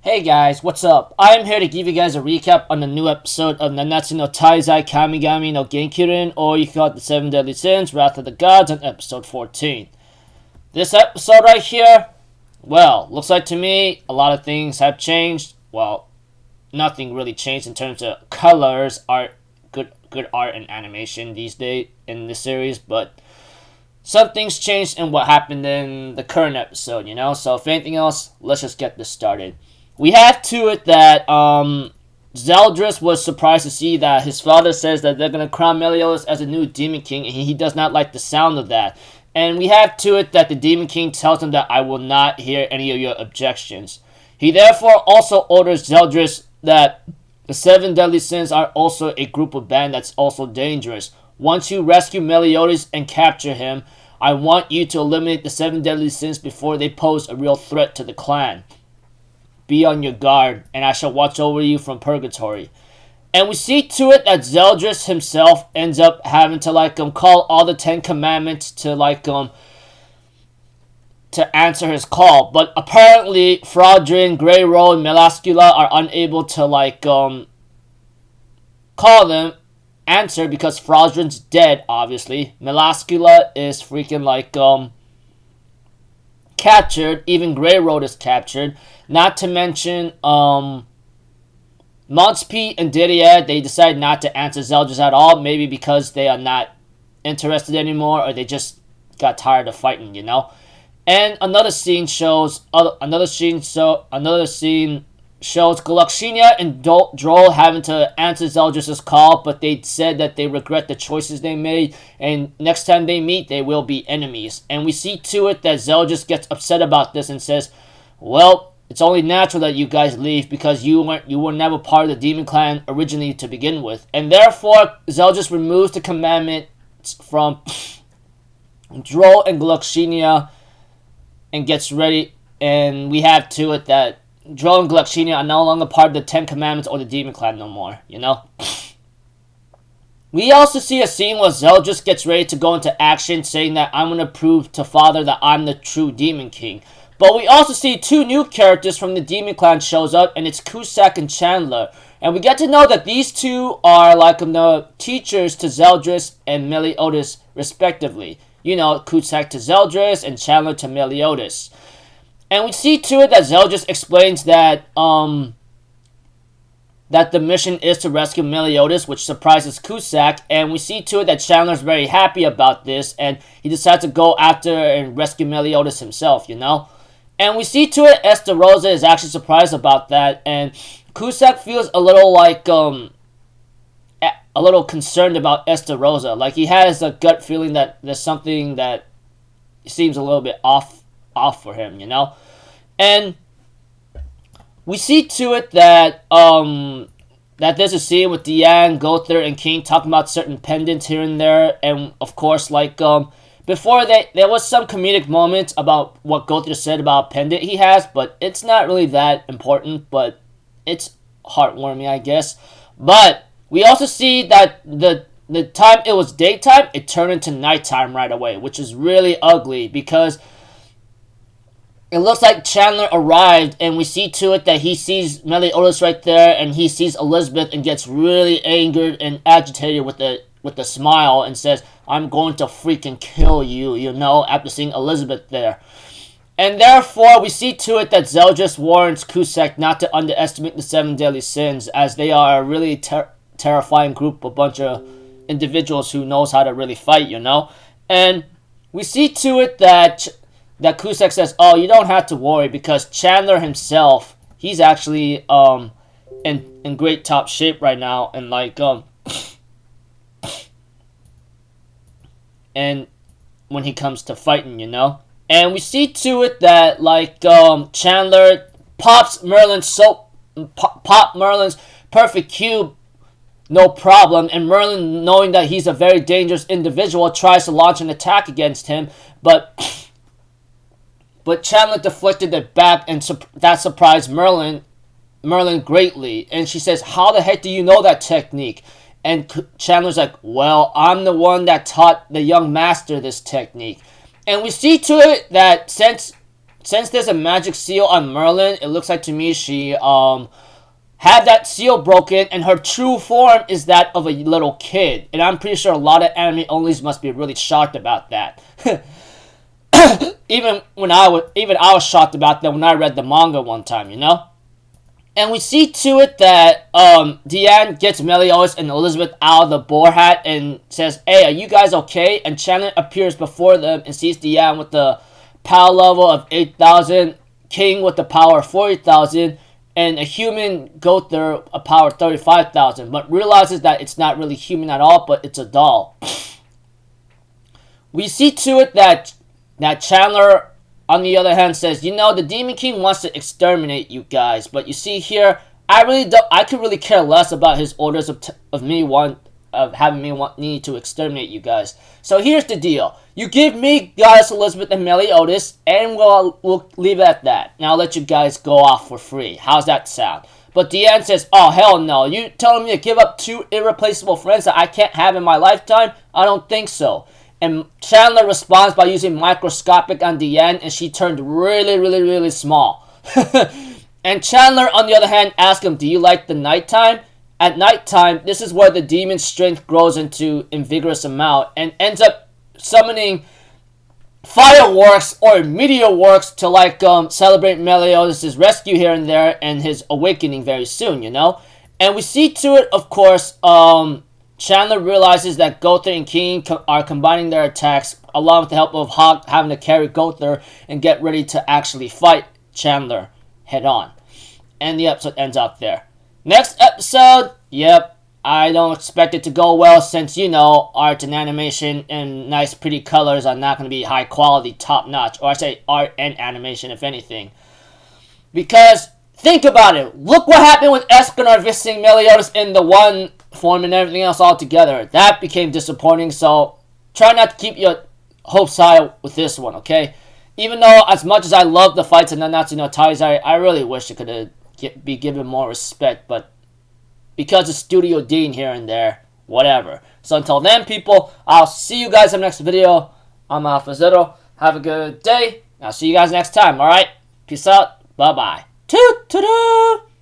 Hey guys, what's up? I am here to give you guys a recap on the new episode of Nanatsu no Taizai Kamigami no Gekirin, or you can call it the 7 Deadly Sins, Wrath of the Gods, on episode 14. This episode right here, well, looks like to me a lot of things have changed. Well, nothing really changed in terms of colors, art, good art and animation these days in the series, but some things changed in what happened in the current episode, So if anything else, let's just get this started. We have to it that Zeldris was surprised to see that his father says that they're going to crown Meliodas as a new Demon King, and he does not like the sound of that. And we have to it that the Demon King tells him that I will not hear any of your objections. He therefore also orders Zeldris that the 7 Deadly Sins are also a group of band that's also dangerous. Once you rescue Meliodas and capture him, I want you to eliminate the 7 Deadly Sins before they pose a real threat to the clan. Be on your guard, and I shall watch over you from purgatory. And we see to it that Zeldris himself ends up having to call all the 10 commandments to to answer his call. But apparently Fraudrin, Grey Road, and Melascula are unable to call them answer because Fraudrin's dead, obviously. Melascula is freaking captured. Even Grey Road is captured. Not to mention, Monspe and Didier, they decide not to answer Zeldris at all. Maybe because they are not interested anymore, or they just got tired of fighting, And another scene shows Gluxinia and Droll having to answer Zeldris' call, but they said that they regret the choices they made, and next time they meet, they will be enemies. And we see to it that Zeldris gets upset about this and says, well, it's only natural that you guys leave because you were never part of the Demon Clan originally to begin with. And therefore, Zeldris removes the commandments from Droll and Gluxinia and gets ready. And we have to it that Droll and Gluxinia are no longer part of the 10 Commandments or the Demon Clan no more, We also see a scene where Zeldris gets ready to go into action, saying that I'm going to prove to Father that I'm the true Demon King. But we also see 2 new characters from the Demon Clan shows up, and it's Cusack and Chandler. And we get to know that these 2 are the teachers to Zeldris and Meliodas, respectively. Cusack to Zeldris and Chandler to Meliodas. And we see to it that Zeldris explains that that the mission is to rescue Meliodas, which surprises Cusack, and we see to it that Chandler's very happy about this, and he decides to go after and rescue Meliodas himself, And we see to it Estarossa is actually surprised about that, and Cusack feels a little a little concerned about Estarossa. He has a gut feeling that there's something that seems a little bit off for him, And we see to it that that there's a scene with Diane, Gother, and King talking about certain pendants here and there, and of course, before there was some comedic moments about what Gother said about a pendant he has, but it's not really that important, but it's heartwarming, I guess. But we also see that the time it was daytime, it turned into nighttime right away, which is really ugly because it looks like Chandler arrived, and we see to it that he sees Meliodas right there, and he sees Elizabeth and gets really angered and agitated with a smile and says, I'm going to freaking kill you, after seeing Elizabeth there. And therefore, we see to it that Zeldris warns Cusack not to underestimate the 7 Deadly Sins, as they are a really terrifying group, a bunch of individuals who knows how to really fight, And we see to it that Cusack says, oh, you don't have to worry, because Chandler himself, he's actually in great top shape right now, and and when he comes to fighting, And we see to it that Chandler pops Merlin's perfect cube, no problem, and Merlin, knowing that he's a very dangerous individual, tries to launch an attack against him, but Chandler deflected it back, and that surprised Merlin greatly. And she says, how the heck do you know that technique? And Chandler's like, well, I'm the one that taught the young master this technique. And we see to it that since since there's a magic seal on Merlin, it looks like to me she had that seal broken, and her true form is that of a little kid. And I'm pretty sure a lot of anime onlys must be really shocked about that. even I was shocked about that when I read the manga one time, you know? And we see to it that Deanne gets Meliodas and Elizabeth out of the boar hat and says, "Hey, are you guys okay?" And Chandler appears before them and sees Deanne with the power level of 8,000, King with the power of 40,000, and a human Gother a power of 35,000, but realizes that it's not really human at all, but it's a doll. We see to it that Chandler, on the other hand, says, "You know, the Demon King wants to exterminate you guys, but you see here, I could really care less about his orders of having me need to exterminate you guys. So here's the deal: you give me Goddess Elizabeth and Meliodas, and we'll leave it at that. Now I'll let you guys go off for free. How's that sound?" But Deanne says, "Oh hell no! You telling me to give up 2 irreplaceable friends that I can't have in my lifetime? I don't think so." And Chandler responds by using microscopic on Deanne, and she turned really, really, really small. And Chandler, on the other hand, asks him, "Do you like the nighttime?" At nighttime, this is where the demon's strength grows into a vigorous amount and ends up summoning fireworks or meteor works to celebrate Meliodas' rescue here and there and his awakening very soon, you know? And we see to it, of course, Chandler realizes that Gother and King are combining their attacks along with the help of Hawk having to carry Gother and get ready to actually fight Chandler head on. And the episode ends out there. Next episode, yep, I don't expect it to go well since, you know, art and animation and nice pretty colors are not going to be high quality, top notch. Or I say art and animation, if anything. Because, think about it. Look what happened with Escanor visiting Meliodas in the one form and everything else all together. That became disappointing, so try not to keep your hopes high with this one, okay? Even though, as much as I love the fights in Nanatsu no Taizai, I really wish it could be given more respect, but because of Studio Deen here and there, whatever. So until then, people, I'll see you guys in the next video. I'm Alpha Zero. Have a good day. I'll see you guys next time, alright? Peace out. Bye-bye. Toot-toot-toot!